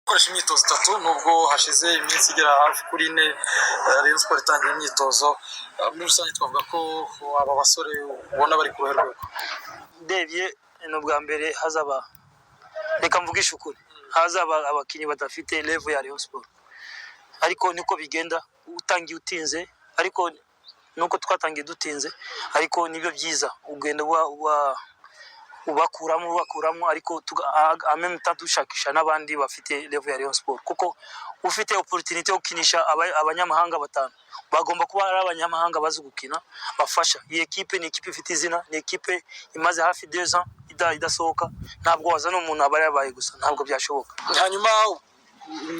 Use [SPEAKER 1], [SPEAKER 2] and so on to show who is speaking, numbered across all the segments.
[SPEAKER 1] gukoresha imyitozo itatu nubwo hashize iminsi igera hafi kuri 4 Rayon Sport itangiye imyitozo muri rusange twavuga ko aba basore ubona bari ku rwego
[SPEAKER 2] Devye no bwa mbere hazaba reka mvugisha ukuri hazaba abakinyi badafite level ya Rayon Sport ariko niko bigenda utangiye utinze ariko nuko twatangiye dutinze ariko nibyo byiza ugenda ubakuramo ariko ameme dushakisha n'abandi bafite level ya Rayon Sport kuko ufite opportunity yo gukinisha abanyamahanga batanu bagomba kuba ari abanyamahanga bazi gukina bafasha iyi equipe ni equipe ifite izina ni equipe imaze hafi 2 ans idasohoka ntabwo wazana umuntu abari yabaye gusa ntabwo byashoboka
[SPEAKER 1] hanyuma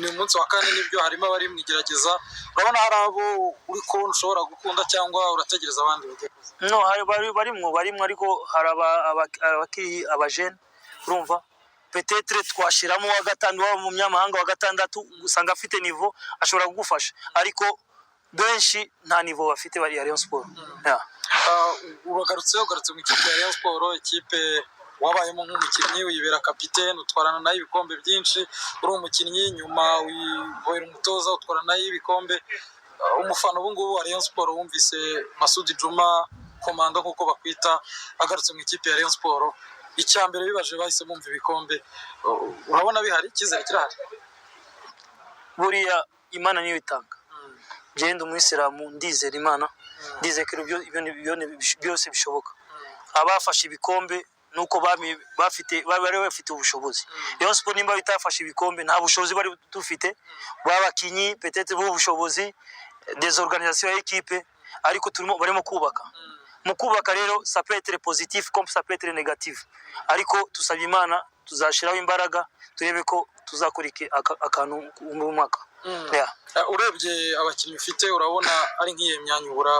[SPEAKER 1] ni umunsi wa kane nibyo harimo abari mwigerageza urabona hari abo uri ko ushobora gukunda cyangwa urategereza abandi
[SPEAKER 2] no barimo ariko hari abakiri abajene urumva peut-être twashiramo wa gatanu wa mu myamahanga wa gatandatu usanga afite niveau ashobora kugufasha ariko benshi nta niveau bafite bari ya Rayon Sport
[SPEAKER 1] ugarutse mu ikipe ya Rayon Sport ikipe wabayemo nk'umukinnyi wibera kapiteni utwarana nayo ibikombe byinshi uri umukinnyi nyuma wibera umutoza utwarana nayo ibikombe umufana ubu ngubu wa Rayon Sport wumvise Masudi Juma komando nkuko bakwita agarutse mu ikipe ya Rayon Sport icyambere bibaje bahise bumva ibikombe urabona bihari ikizere kirahari
[SPEAKER 2] buriya Imana niyo itanga genda umwisilamu ndizera Imana ndizeye ko ibyo byose bishoboka abafashe ibikombe nuko bari bafite ubushobozi Rayon Sport nimba bitafashe ibikombe nta bushobozi bari dufite babakinyi peut-être ubushobozi des organisations d'équipe ariko turimo barimo kubaka mu kubaka rero ça peut être positif comme ça peut être négatif ariko tusabye Imana tuzashiraho imbaraga turebe ko tuzakurike akantu mu mwaka
[SPEAKER 1] urebye abakinnyi ufite urabona ari nk'iye myanya ubura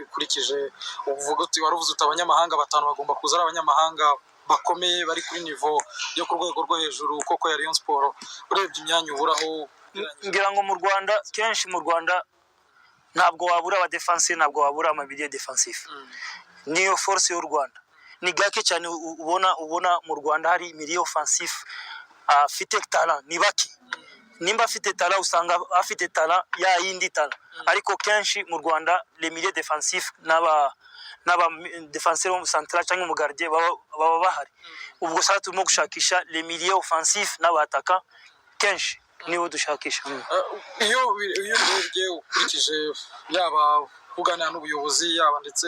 [SPEAKER 1] ukurikije uvuga uti waruvuze utabanyamahanga batanu bagomba kuza ari abanyamahanga bakomeye bari kuri niveau yo ku rwego rwo hejuru koko ya Rayon Sport urebye imyanya uburaho
[SPEAKER 2] ngira ngo mu Rwanda kenshi mu Rwanda ntabwo wabura aba defensive ntabwo wabura amabili defensive niyo force y'u Rwanda ni gake cyane ubona mu Rwanda hari milieu offensif afite talent ni baki nimba afite talent usanga afite talent ya yindi talent ariko kenshi mu Rwanda le milieu defensif n'aba defenseur central cyangwa mu gardien baba bahari ubwo sasa turimo gushakisha le milieu offensif n'abataka kenshi niwo dushakisha
[SPEAKER 1] iyo urebye ukurikije yaba kuganira n'ubuyobozi yaba ndetse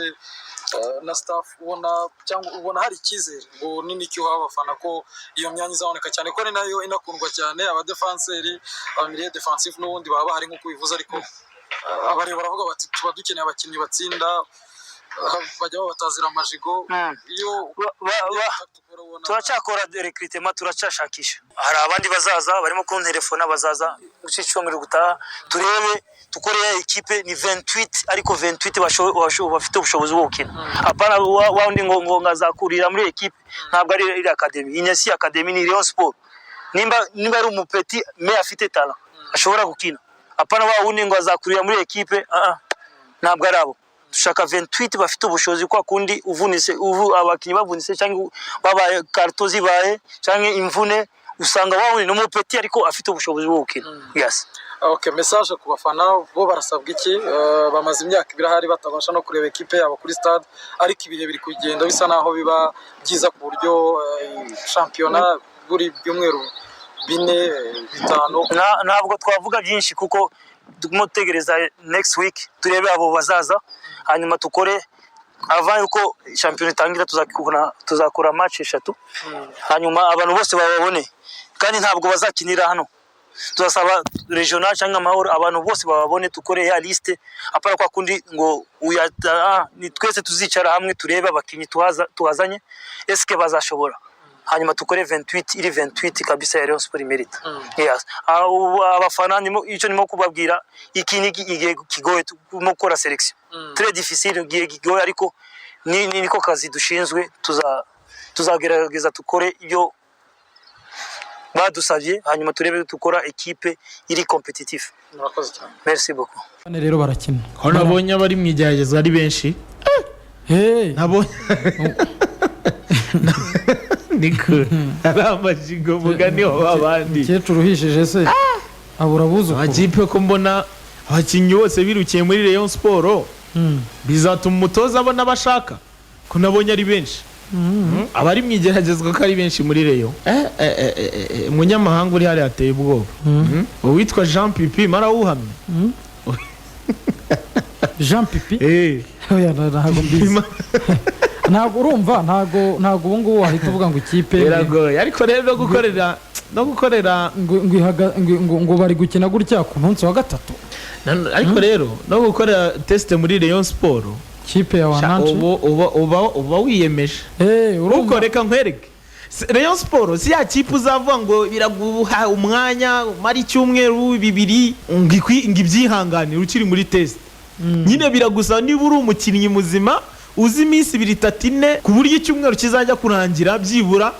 [SPEAKER 1] na staff ubona hari ikizere ngo nini cyo abafana ko iyo myanya izaboneka cyane ko nayo inakundwa cyane aba defenseurs aba milieu defensif n'ubundi baba bahari nko kubivuza ariko abareba baravuga bati tuba dukeneye abakinnyi batsinda bajya babatazira amajigo iyo
[SPEAKER 2] turacakora recruitment turacashakisha hari abandi bazaza barimo ku telefone bazaza ucicomero gutaha turebe tukoreye equipe ni 28 ariko 28 bafite ubushobozi bwo gukina apana waundi ngo ngazakurira muri equipe ntabwo ari academy Inyasi academy ni Rayon Sport nimba ari umupeti mais afite talent ashobora gukina apana waundi ngo azakurira muri equipe ntabwo arabo dushaka 28 bafite ubushobozi kwa kundi uvunise abakinyi bavunise cyangwa babaye kartozi baye cyangwa imvune usanga wabone no mupeti ariko afite ubushobozi bwo gukina yes
[SPEAKER 1] okay message ku bafana bo barasabwa iki bamaze imyaka ibirahari batabasha no kureba equipe yabo kuri stade ariko ibihe biri kugenda bisa naho biba byiza ku buryo championnat buri byumweru 4-5
[SPEAKER 2] ntabwo twavuga byinshi kuko tumutegereza next week turebe abo bazaza hanyuma tukore avant yuko champion itangira tuzakora match 3 hanyuma abantu bose babone kandi ntabwo bazakinira hano tuzasaba regional cyangwa amahoro abantu bose babone tukore ya liste apara kwa kundi ngo ni twese tuzicara hamwe turebe abakinyi tuhazanye eske bazashobora hanyuma tukore 28 iri 28 kabisa ya Rayon Sport Merit yes abafana icyo nimo kubabwira iki kigoye mu gukora selection très difficile kigoye ariko niko kazi dushinzwe tuzagerageza tukore ibyo badusabye hanyuma turebe tukora equipe iri competitive
[SPEAKER 1] murakoze cyane
[SPEAKER 2] merci beaucoup
[SPEAKER 3] bane rero barakina
[SPEAKER 4] ko nabonye bari mwigerageza ari benshi
[SPEAKER 3] nabonye niko ari amajigo mugani w'abandi
[SPEAKER 4] umukecuru uhishije se abura buzuku
[SPEAKER 3] amakipe ko mbona abakinnyi bose birukiye muri Rayon Sport bizatuma umutoza abona abashaka ko nabonye ari benshi abari mu igeragezwa ko ari benshi muri Rayon umunyamahanga uri hariya ateye ubwoba uwitwa Jean Pipi marawuhamye
[SPEAKER 4] Jean Pipi oya ntago mbizi ntago urumva ntago ubu ngubu wahita uvuga ngo ikipe
[SPEAKER 3] biragoye ariko rero no gukorera
[SPEAKER 4] ngo bari gukina gutya ku munsi wa gatatu
[SPEAKER 3] ariko rero no gukorera test muri Rayon Sport
[SPEAKER 4] kipe ya wananchi
[SPEAKER 3] uba wiyemeje
[SPEAKER 4] urumva
[SPEAKER 3] reka nkwereke Rayon Sport si ya kipe uzavuga ngo biraguha umwanya mari icyumweru bibiri ngibyihanganira ukiri muri test nyine biragusaba niba uri umukinnyi muzima uzi iminsi 2-3 ku buryo icyumweru kizajya kurangira byibura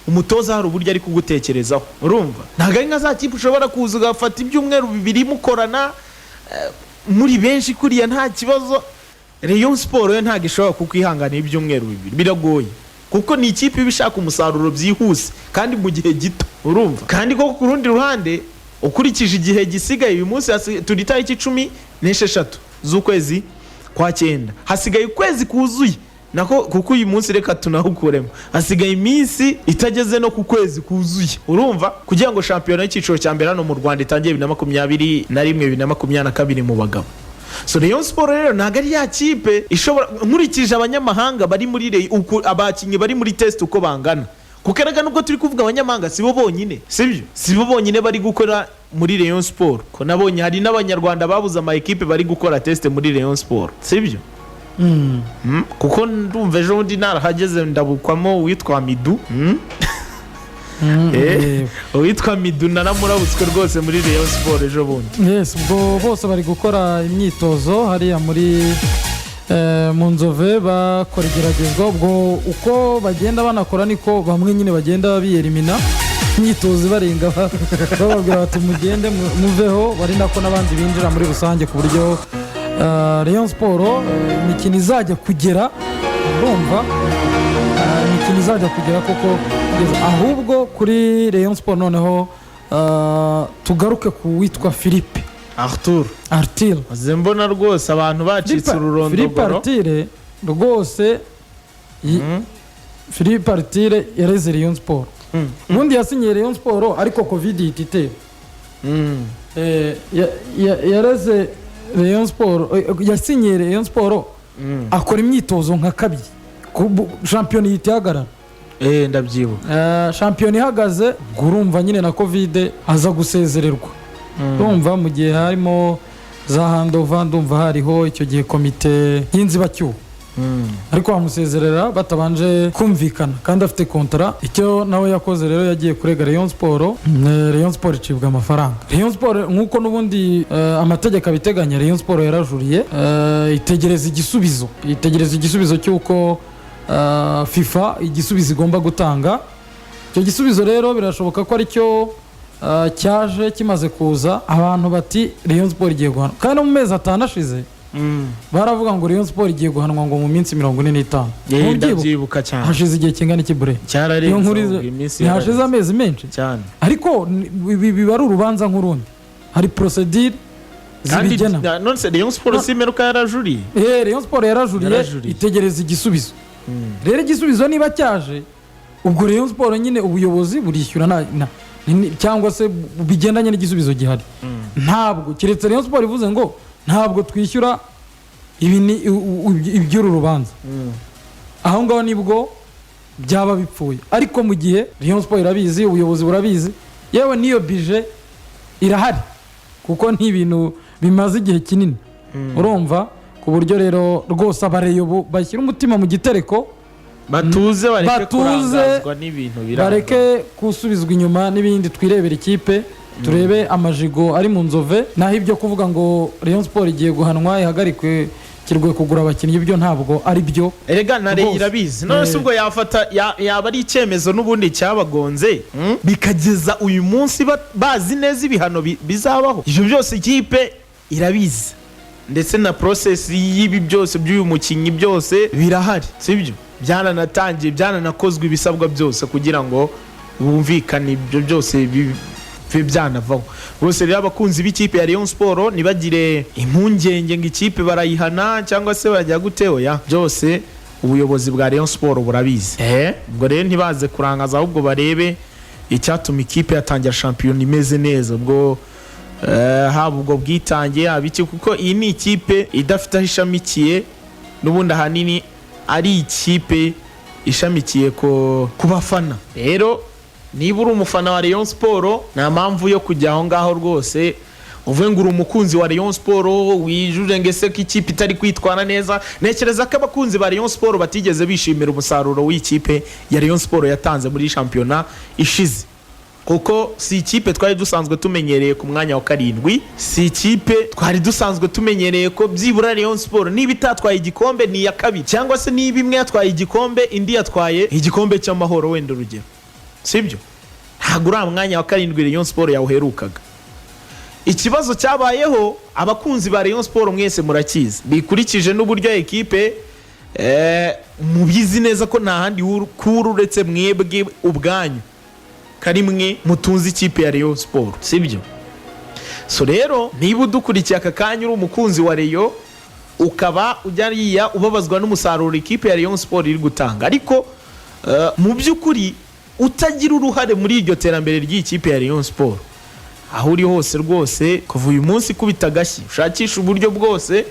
[SPEAKER 3] umutoza hari uburyo ari kugutekerezaho urumva ntago ari nka za kipe ushobora kuza ugafata ibyumweru bibiri mukorana muri benshi kuriya nta kibazo. Rayon Sport yo ntago ishobora kukwihanganira ibyumweru bibiri biragoye kuko ni ikipe ibishaka umusaruro byihuse kandi mu gihe gito urumva kandi ko ku rundi ruhande ukurikije igihe gisigaye uyu munsi turi tariki 16 z'ukwezi kwa 9 hasigaye ukwezi kuzuye nako kuko uyu munsi reka tunahukuremo hasigaye iminsi itageze no ku kwezi kuzuye urumva kugira ngo shampiyona y'ikiciro cya mbere hano mu Rwanda itangiye 2021 2022 mu bagabo. So Rayon Sport rero ntago ari ya kipe ishobora nkurikije abanyamahanga bari muri abakinnyi bari muri test uko bangana kukerega nubwo turi kuvuga abanyamahanga sibo bonyine sibyo sibo bonyine bari gukora muri Rayon Sport ko nabonye hari n'abanyarwanda babuze ama equipe bari gukora test muri Rayon Sport sibyo kuko ndumva ejo bundi narahageze ndabukwamo witwa Midu witwa Midu naramurabutswe rwose muri Rayon Sport ejo bundi.
[SPEAKER 4] Yes ubwo bose bari gukora imyitozo hariya muri mu Nzove bakora igeragezwa ubwo uko bagenda banakora niko bamwe nyine bagenda biyerimina imyitozo barenga bababwira bati mugende muveho bari nako n'abandi binjira muri rusange ku buryo Rayon Sport imikino izajya kugera urumva imikino izajya kugera koko ahubwo kuri Rayon Sport noneho tugaruke ku witwa Philippe Arthur
[SPEAKER 3] mbona rwose abantu bacitse ururondogoro
[SPEAKER 4] Philippe Arthur rwose Philippe Arthur yareze Rayon Sport ubundi yasinyiye Rayon Sport ariko Covid itite yareze Rayon Sport yasinyiye Rayon Sport akora imyitozo nka kabiri shampiyona yitihagarara
[SPEAKER 3] ndabyibuka
[SPEAKER 4] shampiyona ihagaze gurumva nyine na Covid aza gusezererwa urumva mu gihe harimo za handova ndumva hariho icyo gihe komite y'inzibacyuho ariko bamusezerera batabanje kumvikana kandi afite kontra icyo nawe yakoze rero yagiye kurega Rayon Sport icibwa amafaranga Rayon Sport nkuko nubundi amategeko abiteganya Rayon Sport yarajuriye itegereza igisubizo cyuko FIFA igisubizo igomba gutanga icyo gisubizo rero birashoboka ko ari cyo cyaje kimaze kuza abantu bati Rayon Sport igiye guhanwa kandi no mu mezi atanashize baravuga ngo Rayon Sport igiye guhanwa ngo mu minsi 45
[SPEAKER 3] ndabyibuka cyane
[SPEAKER 4] hashize igihe kingana ikibure
[SPEAKER 3] cyararenze iminsi
[SPEAKER 4] hashize amezi menshi
[SPEAKER 3] cyane
[SPEAKER 4] ariko biba ari urubanza nk'urundi hari procedure zibigena
[SPEAKER 3] none se Rayon Sport simeruka yarajuriye
[SPEAKER 4] Rayon Sport yarajuriye itegereza igisubizo rero igisubizo niba cyaje ubwo Rayon Sport nyine ubuyobozi burishyura cyangwa se bigendanye n'igisubizo gihari ntabwo kiretse Rayon Sport ivuze ngo ntabwo twishyura iby'uru rubanza aho ngaho nibwo byaba bipfuye ariko mu gihe Rayon Sport irabizi ubuyobozi burabizi yewe niyo bije irahari kuko n'ibintu bimaze igihe kinini urumva ku buryo rero rwose abareyo bashyira umutima mu gitereko
[SPEAKER 3] batuze bareke kurangazwa n'ibintu biranga
[SPEAKER 4] bareke kusubizwa inyuma n'ibindi twirebera ikipe turebe amajigo ari mu Nzove naho ibyo kuvuga ngo Rayon Sport igiye guhanwa ihagarikwe kirwe kugura abakinnyi ibyo ntabwo ari byo
[SPEAKER 3] erega na Rayon irabizi none se ubwo yaba ari icyemezo n'ubundi cyabagonze bikageza uyu munsi bazi neza ibihano bizabaho ibyo byose ikipe irabizi ndetse na process y'ibi byose by'uyu mukinnyi byose birahari sibyo byananatangiye byananakozwe ibisabwa byose kugira ngo bumvikane ibyo byose bibe byanavaho. Bose rero abakunzi b'ikipe ya Rayon Sport ntibagire impungenge ngo ikipe barayihana cyangwa se bajya guteho ya byose ubuyobozi bwa Rayon Sport burabizi. Ubwo rero ntibaze kurangaza ahubwo barebe icyatuma ikipe yatangira shampiyona imeze neza. Ubwo haba ubwo bwitange abiki kuko iyi ni ikipe idafite aho ishamikiye n'ubundi ahanini ari ikipe ishamikiye ku bafana. Rero niba uri umufana wa Rayon Sport nta mpamvu yo kujya aho ngaho rwose uvuye ngo uri umukunzi wa Rayon Sport wijuje ngese ko ikipe itari kwitwara neza. Nekereza ko abakunzi ba Rayon Sport batigeze bishimira umusaruro w'ikipe ya Rayon Sport yatanze muri shampiyona ishize, kuko si ikipe twari dusanzwe tumenyereye ku mwanya wa 7, si ikipe twari dusanzwe tumenyereye ko byibura Rayon Sport niba itatwaye igikombe ni ya 2 cyangwa se niba imwe yatwaye igikombe indi yatwaye igikombe cy'amahoro wenda urugero, sibyo? Ntabwo uri mwanya wa 7 Rayon Sport yawuherukaga. Ikibazo cyabayeho abakunzi ba Rayon Sport mwese murakizi bikurikije n'uburyo ekipe mubizi neza ko nta handi kuru uretse mwebwe ubwanyu karimwe mutunzi ikipe ya Rayon Sport, sibyo? So rero niba udukurikiye aka kanya uri umukunzi wa Rayon ukaba ujyariya ubabazwa n'umusaruro ikipe ya Rayon Sport iri gutanga, ariko mu by'ukuri utagira uruhare muri iryo terambere ry'ikipe ya Rayon Sport, aho uri hose rwose kuva uyu munsi kubita gashyi ushakisha uburyo bwose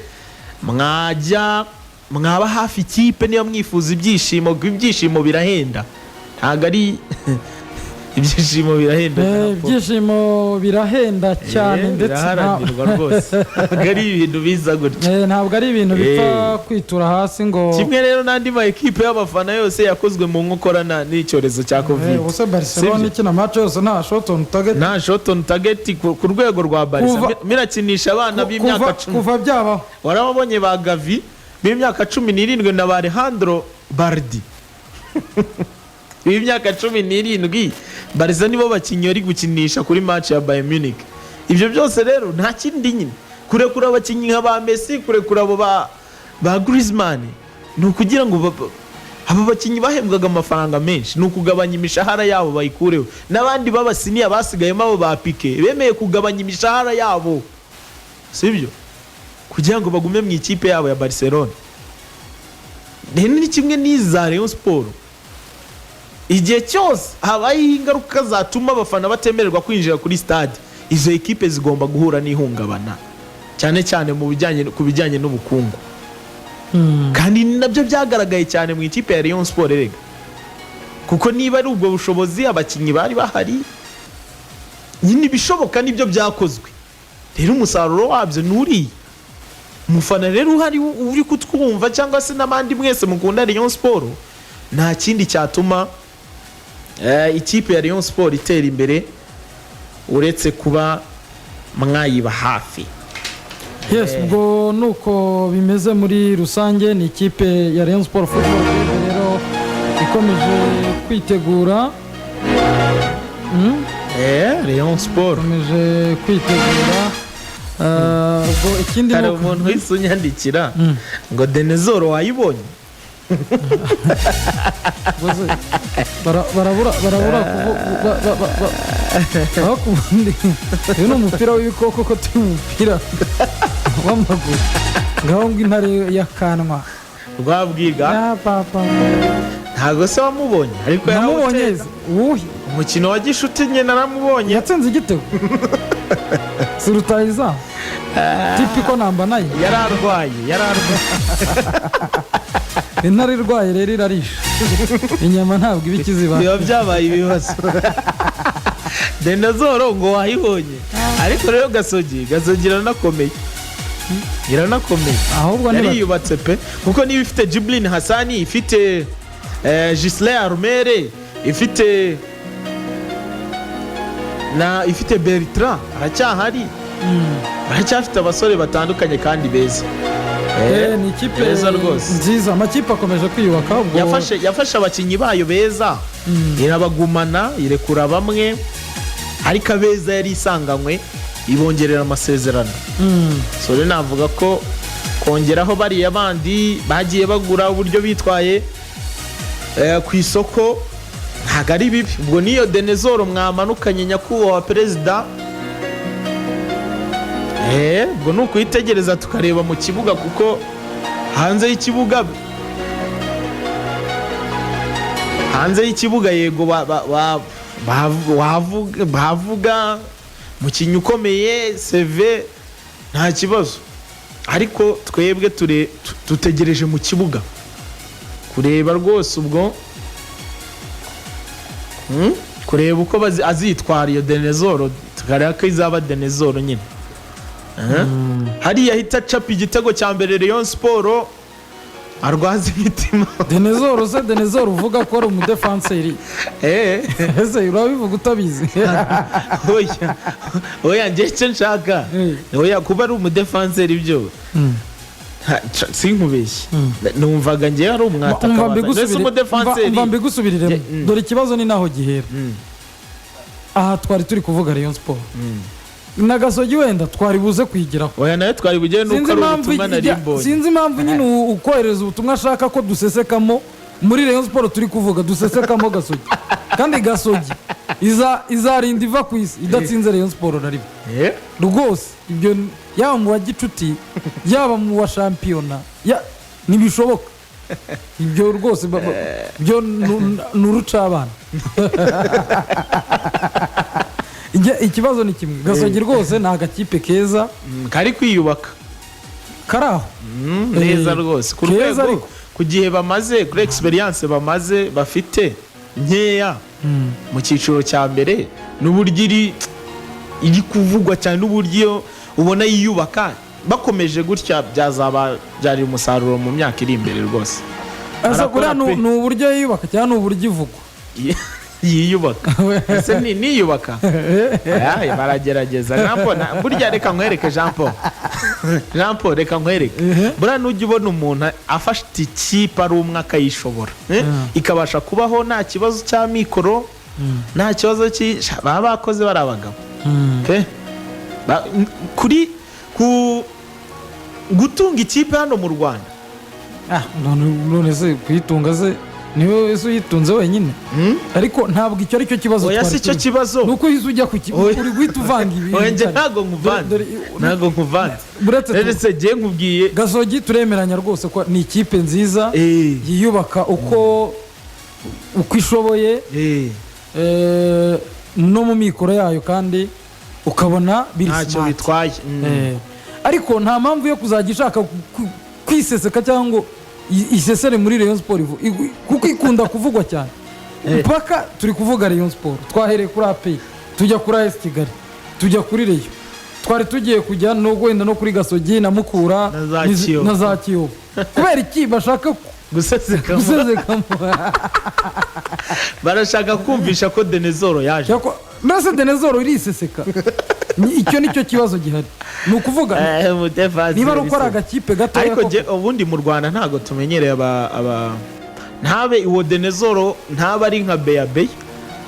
[SPEAKER 3] mwaba hafi ikipe niyo mwifuza ibyishimo birahenda. Ntago ari ibyishimo
[SPEAKER 4] birahenda cyane ndetse
[SPEAKER 3] biraharanirwa rwose. Ntabwo ari ibintu biza gutya,
[SPEAKER 4] ntabwo ari ibintu bipfa kwitura hasi ngo
[SPEAKER 3] kimwe. Rero n'andi ma ekipe y'abafana yose yakozwe mu nkokora n'icyorezo cya Covid.
[SPEAKER 4] Ubuse Barcelona ikina match yose nta shot on target ku rwego rwa Barca. Mirakinisha abana b'imyaka 10 kuva byabaho.
[SPEAKER 3] Warabonye ba Gavi b'imyaka 17 na ba Alejandro Baldi b'imyaka 17 Barca nibo bakinyori gukinisha kuri match ya Bayern Munich. Ibyo byose rero nta kindi nyine kurekura abakinyi nka ba Messi, kurekura abo ba Griezmann ni ukugira ngo abo bakinyi bahembwaga amafaranga menshi ni ukugabanya imishahara yabo bayikureho. N'abandi babasiniya basigayemo abo ba Piqué bemeye kugabanya imishahara yabo, sibyo? Kugira ngo bagume mu ikipe yabo ya Barcelona. Ni kimwe n'iza Rayon Sport. Igihe cyose habaye ingaruka zatuma abafana batemererwa kwinjira kuri stade, izo ekipe zigomba guhura n'ihungabana cyane cyane ku bijyanye n'ubukungu. Kandi nabyo byagaragaye cyane mu ikipe ya Rayon Sport rega, kuko niba ari ubwo bushobozi abakinyi bari bahari nyine bishoboka nibyo byakozwe, rero umusaruro wabyo nuri umufana rero uhari uri kutwumva cyangwa se n'abandi mwese mukunda Rayon Sport, nta kindi cyatuma ikipe ya Rayon Sport itera imbere uretse kuba mwayiba hafi.
[SPEAKER 4] Yes, ubwo nuko bimeze muri rusange. Ni ikipe ya Rayon Sport Football Club rero ikomeje kwitegura.
[SPEAKER 3] Rayon Sport
[SPEAKER 4] ikomeje kwitegura. Ubwo ikindi
[SPEAKER 3] nuko umuntu wese unyandikira ngo Denezor wayibonye
[SPEAKER 4] barabura bakubundi uyu ni umupira w'ibikoko ko turi umupira w'amaguru ngaho ngo intare y'akanwa
[SPEAKER 3] rwabwiga ntago se wamubonye, ariko
[SPEAKER 4] yaramubonye.
[SPEAKER 3] Umukino wa gishuti nye naramubonye
[SPEAKER 4] yatsinze igitego si rutahiza tipiko namba nayo
[SPEAKER 3] yararwaye
[SPEAKER 4] intare irwaye rero irarisha inyama ntabwo iba ikiziba,
[SPEAKER 3] biba byabaye ibibazo. Denezoro ngo wayibonye, ariko rero Gasogi iranakomeye
[SPEAKER 4] ahubwo
[SPEAKER 3] yariyubatse pe, kuko niba ifite Jibril Hassani, ifite Gisley Armere, ifite Bertrand aracyahari, aracyafite abasore batandukanye kandi beza.
[SPEAKER 4] Ni ikipe nziza, amakipe akomeje kwiyubaka.
[SPEAKER 3] Yafashe abakinnyi bayo beza irabagumana, irekura bamwe, ariko abeza yari isanganywe ibongerera amasezerano. So rero navuga ko kongeraho bariya bandi bagiye bagura uburyo bitwaye ku isoko ntabwo ari bibi ubwo niyo Denezoro mwamanukanye nyakubahwa perezida ubwo ni ukuyitegereza tukareba mu kibuga kuko hanze y'ikibuga yego bavuga mukinnyi ukomeye seve nta kibazo ariko twebwe dutegereje mu kibuga kureba rwose ubwo kureba uko azitwara iyo Denezoro tukareba ko izaba Denezoro nyine hariya ahita acapa igitego cya mbere Rayon Sport arwaza imitima
[SPEAKER 4] Denezoro uvuga ko ari umudefanseri ese urabivuga utabizi
[SPEAKER 3] oya njye icyo nshaka oya kuba ari umudefanseri byo sinkubeshye numvaga njye ari umwataka
[SPEAKER 4] mva mbigusubiriremo dore ikibazo ni naho gihera aha twari turi kuvuga Rayon Sport na Gasogi wenda twari buze kwigiraho
[SPEAKER 3] oya nayo twari bugere nuko ari ubutumwa nari mbonye
[SPEAKER 4] sinzi impamvu nyine ukohereza ubutumwa ashaka ko dusesekamo muri Rayon Sport turi kuvuga dusesekamo Gasogi kandi Gasogi izarinda iva ku isi idatsinze Rayon Sport na rimwe rwose ibyo yaba mu wa gicuti yaba mu wa shampiyona ntibishoboka ibyo rwose byo nuruca abana ikibazo ni kimwe Gasogi rwose ni agakipe keza
[SPEAKER 3] kari kwiyubaka
[SPEAKER 4] karaho
[SPEAKER 3] neza rwose ku rwego ku gihe bamaze kuri experience bamaze bafite nkeya mu cyiciro cya mbere n'uburyo iri kuvugwa cyane n'uburyo ubona yiyubaka bakomeje gutya byazababyarira umusaruro mu myaka iri imbere rwose
[SPEAKER 4] ni uburyo yiyubaka cyangwa ni uburyo ivugwa
[SPEAKER 3] yiyubaka ese niyubaka baragerageza burya reka nkwereke Jean Paul reka nkwereke buriya nujya ubona umuntu afashe ikipe ari umwe akayishobora ikabasha kubaho nta kibazo cya mikoro nta kibazo baba bakoze bari abagabo kuri gutunga ikipe hano mu Rwanda
[SPEAKER 4] none se kuyitunga se niwe wese uyitunze wenyine ariko ntabwo icyo ari cyo kibazo
[SPEAKER 3] oya si cyo kibazo
[SPEAKER 4] nuko uhize ujya ku kibuga uri guhita uvanga ibintu
[SPEAKER 3] oya njye ntago nkuvanze uretse njye nkubwiye
[SPEAKER 4] Gasogi turemeranya rwose ko ni ikipe nziza yiyubaka uko ishoboye no mu mikoro yayo kandi ukabona biri
[SPEAKER 3] ntacyo bitwaye
[SPEAKER 4] ariko nta mpamvu yo kuzajya ishaka kwiseseka cyangwa isesere muri Rayon Sport kuko ikunda kuvugwa cyane paka turi kuvuga Rayon Sport twahereye kuri AP tujya kuri AS Kigali tujya kuri Rayon twari tugiye kujya no wenda no kuri Gasogi na Mukura na za Kiyovu kubera iki bashaka
[SPEAKER 3] gusesekamo barashaka kumvisha ko Denezoro yaje
[SPEAKER 4] mbese Denezoro iriseseka icyo nicyo kibazo gihari ni ukuvuga niba ari ukora agakipe gato
[SPEAKER 3] ariko ubundi mu Rwanda ntago tumenyereye ntabe uwo Denezoro ntaba ari nka Beyabe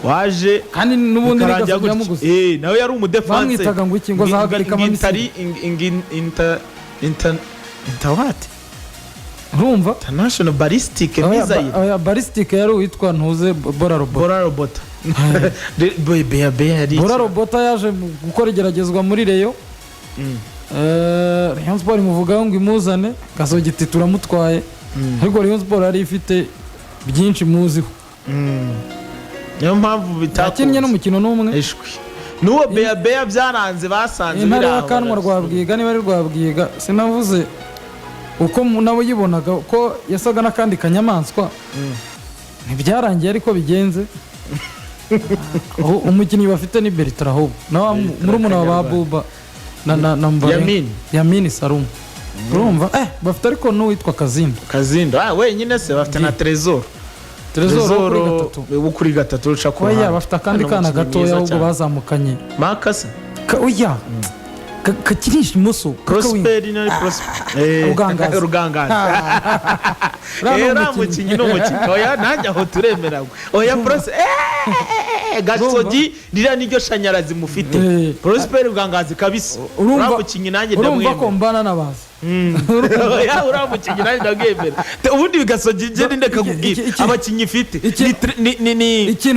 [SPEAKER 3] waje
[SPEAKER 4] kandi n'ubundi Gasogi yamuguze
[SPEAKER 3] nawe yari umudefanse
[SPEAKER 4] bamwitaga ngo iki ngo zahagarika
[SPEAKER 3] amamisiri intawati
[SPEAKER 4] urumva
[SPEAKER 3] international ballistic missile
[SPEAKER 4] oya ballistic yari witwa ntuze Bora Robot Bora Robot yaje gukora igeragezwa muri Rayon Rayon Sport muvugaho ngo imuzane Gasogi turamutwaye ariko Rayon Sport yari ifite byinshi muziho
[SPEAKER 3] niyo mpamvu
[SPEAKER 4] bitakinnye n'umukino n'umwe
[SPEAKER 3] n'uwo Beya byaranze basanze
[SPEAKER 4] biraho intare y'akanwa Rwabwiga niba ari Rwabwiga sinavuze uko nabo yibonaga ko yasaga n'akandi kanyamaswa ntibyarangiye ariko bigenze umukinnyi bafite ni Bertrand ahubwo muri umuna wa Babuba na Yamini Salumu urumva bafite ariko n'uwitwa Kazindo
[SPEAKER 3] wenyine se bafite na Trezor kuri gatatu ruca ku
[SPEAKER 4] ruhande bafite akandi kana gatoya ahubwo bazamukanye
[SPEAKER 3] Makasa
[SPEAKER 4] oya kakinisha imoso
[SPEAKER 3] Prosperi na Rugangazi era mukinyi no mukinyi oya nanjye aho turemera oya Prose Gasogi ririya niryo shanyarazi mufite Prosper Rugangazi kabisa uramukinyi nanjye
[SPEAKER 4] urumva ko mbana nabazi
[SPEAKER 3] uramukinyi nanjye ndabwemera ubundi Gasogi je ndeka kubwira abakinyi ifite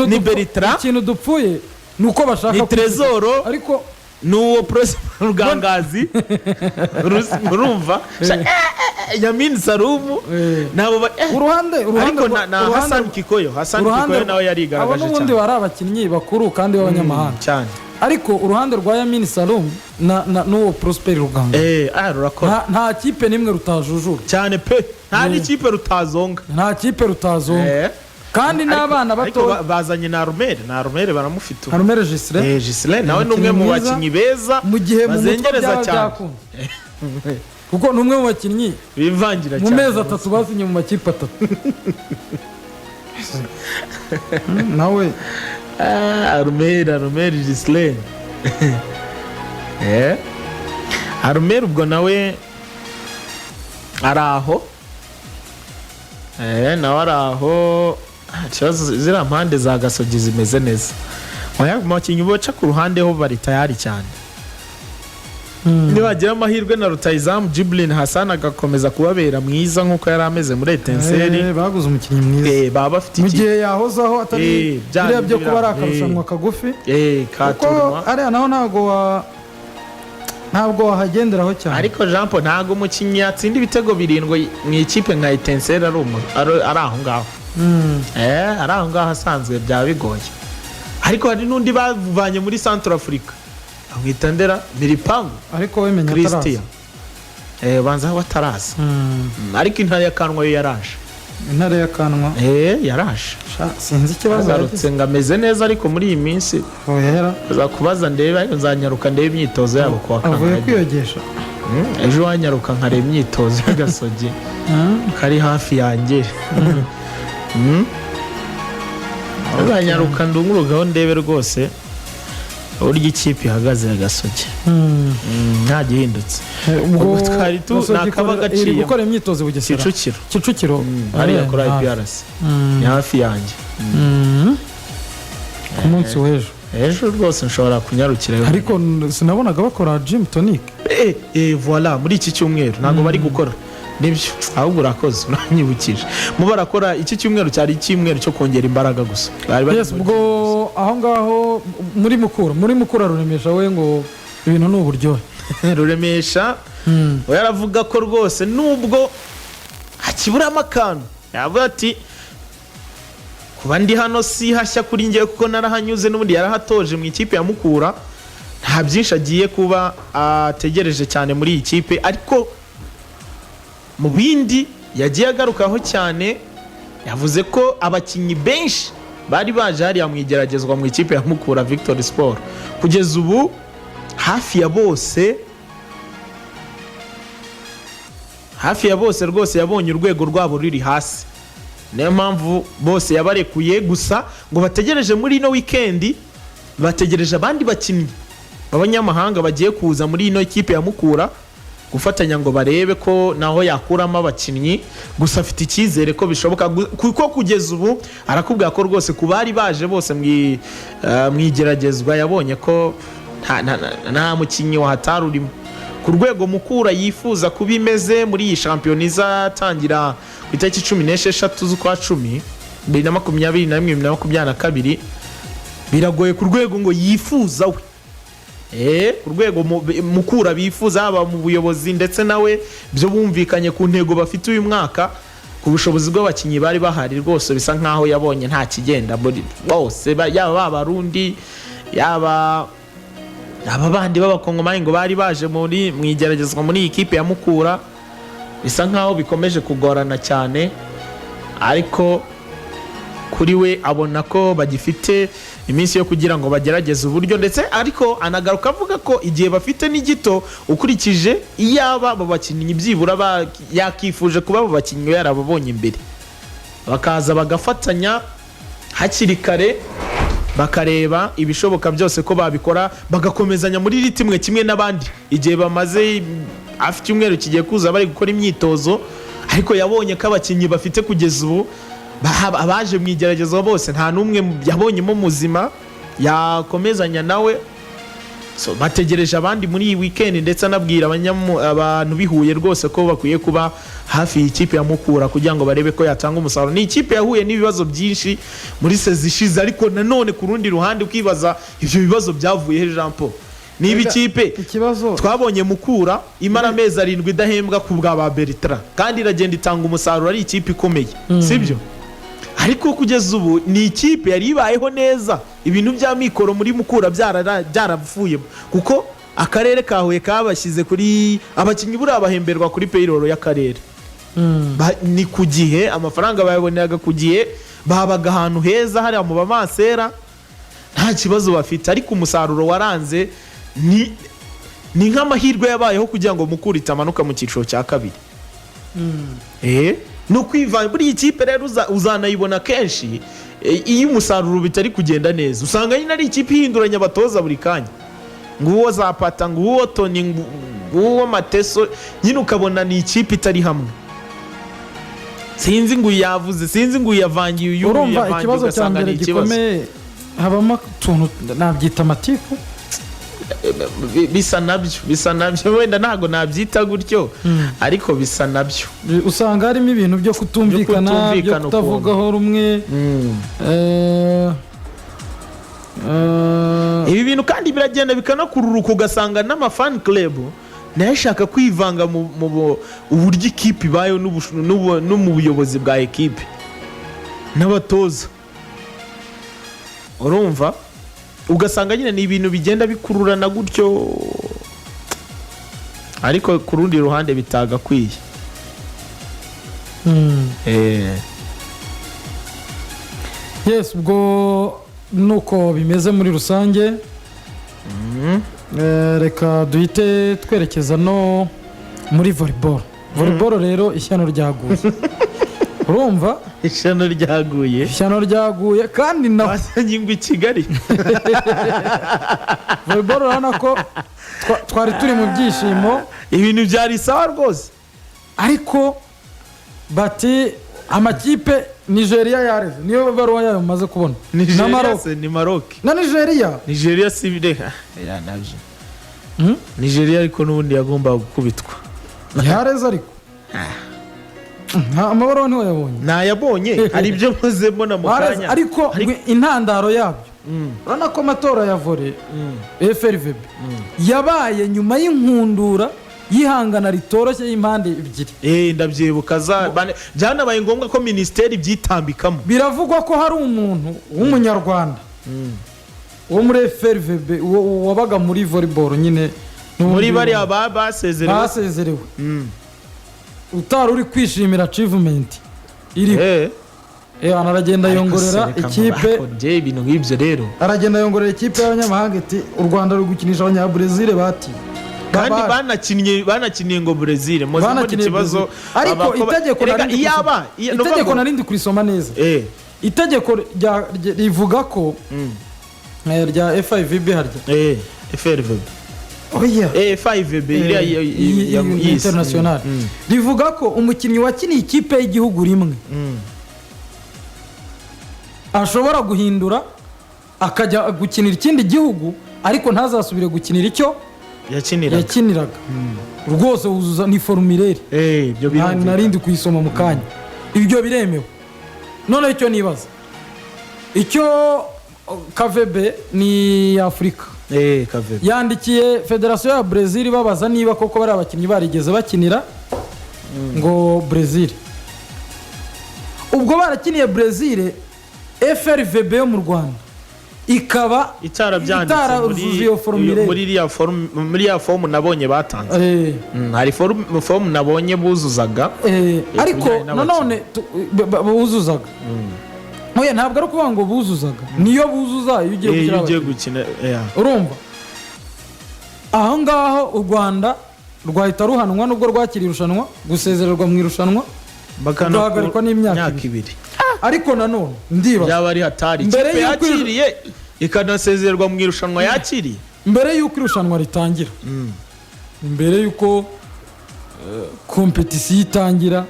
[SPEAKER 3] ni Bertrand
[SPEAKER 4] ikintu dupfuye nuko bashaka
[SPEAKER 3] ni Trezoro
[SPEAKER 4] ariko
[SPEAKER 3] nuwo Prosper Rugangazi urumva Yamin Salumu nabo
[SPEAKER 4] uruhande
[SPEAKER 3] ariko na Hassan Kikoyo nawe yarigaragaje cyane
[SPEAKER 4] n'ubundi bari abakinnyi bakuru kandi b'abanyamahanga
[SPEAKER 3] cyane
[SPEAKER 4] ariko uruhande rwa Yamin Salumu n'uwo Prosper Rugangazi
[SPEAKER 3] rurakora
[SPEAKER 4] nta kipe nimwe rutajujura
[SPEAKER 3] cyane pe nta n'ikipe rutazonga kandi n'abana bato bazanye na Armel baramufite
[SPEAKER 4] Armel Gislin
[SPEAKER 3] nawe numwe mu bakinyi beza
[SPEAKER 4] mu gihe mu
[SPEAKER 3] bazengereza cyane
[SPEAKER 4] kuko numwe mu bakinyi
[SPEAKER 3] bivangira
[SPEAKER 4] cyane mu mezi 3 basinye mu makipe 3 nawe
[SPEAKER 3] Armel Gislin Armel ubwo nawe araho nawe araho ziriya mpande za Gasogi zimeze neza abakinnyi boca ku ruhande ho bari tayari cyane nibagira amahirwe na rutayizamu Jibril Hassan agakomeza kubabera mwiza nk'uko yari ameze muri Etincelle
[SPEAKER 4] baguze umukinnyi mwiza
[SPEAKER 3] baba bafite
[SPEAKER 4] mu gihe yahozaho atari biriya byo kuba ari akarushanwa kagufi
[SPEAKER 3] katuruma
[SPEAKER 4] ariya naho ntabwo wahagenderaho cyane
[SPEAKER 3] ariko Jean Paul ntabwo umukinnyi yatsinda ibitego 7 mu ikipe nka Etincelle ari aho ngaho ari aho ngaho asanzwe byaba bigoye ariko hari n'undi bavanye muri Central Africa amwitandera Miripangu
[SPEAKER 4] ariko wemenya
[SPEAKER 3] Christian banza bataraza ariko intare yakanwa yo yaraje
[SPEAKER 4] intare yakanwa
[SPEAKER 3] yaraje
[SPEAKER 4] sinzi ikibazo
[SPEAKER 3] yarutse ngameze neza ariko muri iyi minsi za kubaza ndebe nzanyaruka ndebe imyitozo yabo kwa kanwa
[SPEAKER 4] avuye kwiyogesha
[SPEAKER 3] ejo wanyaruka nkareba imyitozo y'Agasogi kari hafi yanjye azanyaruka ndungurugaho ndebe rwose uburyo ikipe ihagaze ya Gasogi nta gihindutse ubwo twari nakaba gaciye
[SPEAKER 4] gukora imyitozo Bugesera Kicukiro
[SPEAKER 3] hariya kuri IPRC ni hafi yanjye
[SPEAKER 4] ku munsi w'ejo
[SPEAKER 3] ejo rwose nshobora kunyarukirayo
[SPEAKER 4] ariko sinabonaga bakora gym tonic
[SPEAKER 3] voilà muri iki cyumweru ntabwo bari gukora nibyo ahubwo urakoze uranyibukije mu barakora iki cyumweru cyari icyumweru cyo kongera imbaraga gusa
[SPEAKER 4] ubwo aho ngaho muri mukura Ruremesha we ngo ibintu ni uburyohe
[SPEAKER 3] Ruremesha we yaravuga ko rwose nubwo hakiburamo akantu yavuga ati kuba ndi hano si hashya kuri njye kuko narahanyuze n'ubundi yarahatoje mu ikipe ya Mukura nta byinshi agiye kuba ategereje cyane muri iyi kipe ariko mu bindi yagiye agarukaho cyane yavuze ko abakinnyi benshi bari baje hariya mu igeragezwa mu ikipe ya Mukura Victory Sport kugeza ubu hafi ya bose rwose yabonye urwego rwabo ruri hasi niyo mpamvu bose yabarekuye gusa ngo bategereje muri ino weekend bategereje abandi bakinnyi b'abanyamahanga bagiye kuza muri ino ikipe ya Mukura gufatanya ngo barebe ko naho yakuramo abakinnyi gusa afite icyizere ko bishoboka kuko kugeza ubu arakubwira ko rwose ku bari baje bose mu igeragezwa yabonye ko nta mukinnyi wahatari urimo ku rwego Mukura yifuza kuba imeze muri iyi shampiyona izatangira ku itariki 16 z'ukwa 10 2021-2022 biragoye ku rwego ngo yifuza we ku rwego Mukura bifuza haba mu buyobozi ndetse nawe byo bumvikanye ku ntego bafite uyu mwaka ku bushobozi bw'abakinnyi bari bahari rwose bisa nkaho yabonye nta kigenda bose yaba babarundi yaba aba bandi b'abakongomani ngo bari baje mu igeragezwa muri iyi kipe ya Mukura bisa nkaho bikomeje kugorana cyane ariko kuri we abona ko bagifite iminsi yo kugira ngo bagerageze uburyo ndetse ariko anagaruka avuga ko igihe bafite ni gito ukurikije iyaba abo bakinnyi byibura yakifuje kuba abo bakinnyi yarababonye imbere bakaza bagafatanya hakiri kare bakareba ibishoboka byose ko babikora bagakomezanya muri ritime kimwe n'abandi igihe bamaze afite icyumweru kigiye kuza bari gukora imyitozo ariko yabonye ko abakinnyi bafite kugeza ubu abaje mu igeragezwa bose nta n'umwe yabonyemo muzima yakomezanya nawe. So bategereje abandi muri iyi weekend, ndetse anabwira abantu bihuye rwose ko bakwiye kuba hafi y'ikipe ya Mukura kugira ngo barebe ko yatanga umusaruro. Ni ikipe yahuye n'ibibazo byinshi muri sezi ishize, ariko nanone ku rundi ruhande ukibaza ibyo bibazo byavuye he Jean Paul. Niba ikipe twabonye Mukura imara amezi 7 idahembwa ku bwa ba Bertrand kandi iragenda itanga umusaruro, ari ikipe ikomeye sibyo? Ariko kugeza ubu ni ikipe yari ibayeho neza, ibintu bya mikoro muri Mukura byaravuye kuko akarere kahuye kabashyize kuri abakinnyi buri abahemberwa kuri payroll y'akarere. Ni ku gihe, amafaranga bayaboneraga ku gihe, babaga ahantu heza hari mu bamasera, nta kibazo bafite. Ariko umusaruro waranze ni nk'amahirwe yabayeho kugira ngo Mukura itamanuka mu cyiciro cya kabiri. No kwivana buri ikipe rero uzanayibona kenshi iyo umusaruro bitari kugenda neza, usanga nyine ari ikipe ihinduranya abatoza buri kanya, nguwo Zapata, nguwo Toni, nguwo Mateso, nyine ukabona ni ikipe itari hamwe. Sinzi ngo yavuze, sinzi ngo yavangiye uyu
[SPEAKER 4] urumva ikibazo cya mbere gikomeye habamo tuntu nabyita amatiku
[SPEAKER 3] bisa nabyo wenda ntago nabyita gutyo, ariko bisa nabyo
[SPEAKER 4] usanga harimo ibintu byo kutumvikana, byo kutavugaho rumwe.
[SPEAKER 3] Ibi bintu kandi biragenda bikanakururuka, ugasanga n'amafan club nayo ashaka kwivanga mu uburyo ikipe ibayo no mu buyobozi bwa ekipe n'abatoza, urumva ugasanga nyine ni ibintu bigenda bikururana gutyo, ariko ku rundi ruhande bitagakwiye.
[SPEAKER 4] Yes, ubwo nuko bimeze muri rusange. Reka duhite twerekeza no muri volleyball. Volleyball rero ishyano ryaguye. Urumva
[SPEAKER 3] ishyano ryaguye kandi
[SPEAKER 4] wasanye
[SPEAKER 3] ngo i Kigali.
[SPEAKER 4] Volleyball urabona ko twari turi mu byishimo,
[SPEAKER 3] ibintu byari sawa rwose,
[SPEAKER 4] ariko bati amakipe Nigeria yareze, niyo baruwa yayo maze kubona.
[SPEAKER 3] Ni Maroc
[SPEAKER 4] na Nigeria
[SPEAKER 3] sibide ya nabyo. Nigeria ariko n'ubundi yagomba gukubitwa
[SPEAKER 4] yareze, ariko amabaro niwe yabonye,
[SPEAKER 3] nayabonye hari ibyo maze mbona mu kanya,
[SPEAKER 4] ariko intandaro yabyo urabona ko amatora ya volley FRVB yabaye nyuma y'inkundura yihangana ritoroshye y'impande ebyiri.
[SPEAKER 3] Ndabyibuka byanabaye ngombwa ko ministeri byitambikamo.
[SPEAKER 4] Biravugwa ko hari umuntu w'umunyarwanda wo muri FRVB wabaga muri volleyball nyine
[SPEAKER 3] muri bari basezerewe
[SPEAKER 4] utari uri kwishimira achievement iri. Aragenda yongorera ikipe
[SPEAKER 3] ibintu nk'ibyo rero,
[SPEAKER 4] aragenda yongorera ikipe y'abanyamahanga iti u Rwanda ruri gukinisha abanyabrazil bati
[SPEAKER 3] kandi banakiniye ngo Brazil muze mu kibazo.
[SPEAKER 4] Ariko itegeko narindi kurisoma neza. Itegeko rivuga ko rya FIVB harya
[SPEAKER 3] FRVB FIVB
[SPEAKER 4] international rivuga ko umukinnyi wakiniye ikipe y'igihugu rimwe ashobora guhindura akajya gukinira ikindi gihugu, ariko ntazasubire gukinira icyo yakiniraga. Rwose wuzuza ni formulaire, narindi kuyisoma mu kanya. Ibyo biremewe. None icyo nibaza, icyo KVB ni Afrika yandikiye Federation ya Brazil babaza niba koko bari abakinnyi barigeze bakinira ngo Brazil. Ubwo barakiniye Brazil, FRVB yo mu Rwanda ikaba itarabyanditse
[SPEAKER 3] muri ya fomu nabonye batanze. Hari fomu nabonye buzuzaga,
[SPEAKER 4] ariko nanone buzuzaga. Oya, ntabwo ari ukuvuga ngo buzuzaga, niyo buzuza iyo ugiye
[SPEAKER 3] gukina.
[SPEAKER 4] Urumva aho ngaho u Rwanda rwahita ruhanwa nubwo rwakira irushanwa, gusezererwa mu irushanwa, bagahagarikwa n'imyaka 2. Ariko nanone ndiba
[SPEAKER 3] yaba ari hatari ikipe yakiriye ikanasezererwa mu irushanwa yakiriye
[SPEAKER 4] mbere y'uko irushanwa ritangira, mbere y'uko competition itangira,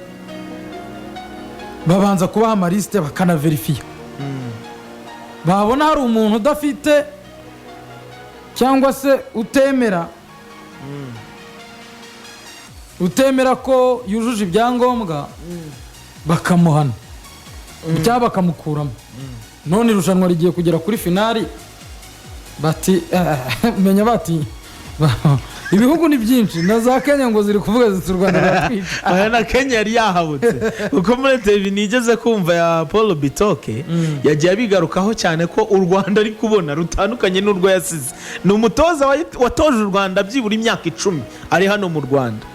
[SPEAKER 4] babanza kubaha amaliste bakanaverifiya. babona hari umuntu udafite cyangwa se utemera ko yujuje ibyangombwa bakamuhana cyangwa bakamukuramo. None irushanwa rigiye kugera kuri finali bati menya bati ibihugu ni byinshi na za Kenya ngo ziri kuvuga ziti u Rwanda ratwite.
[SPEAKER 3] Aya na Kenya yari yahabutse kuko muri TV nigeze kumva ya Paul Bitoke yagiye abigarukaho cyane ko u Rwanda ari kubona rutandukanye n'urwo yasize. Ni umutoza watoje u Rwanda byibura imyaka 10 ari hano mu Rwanda.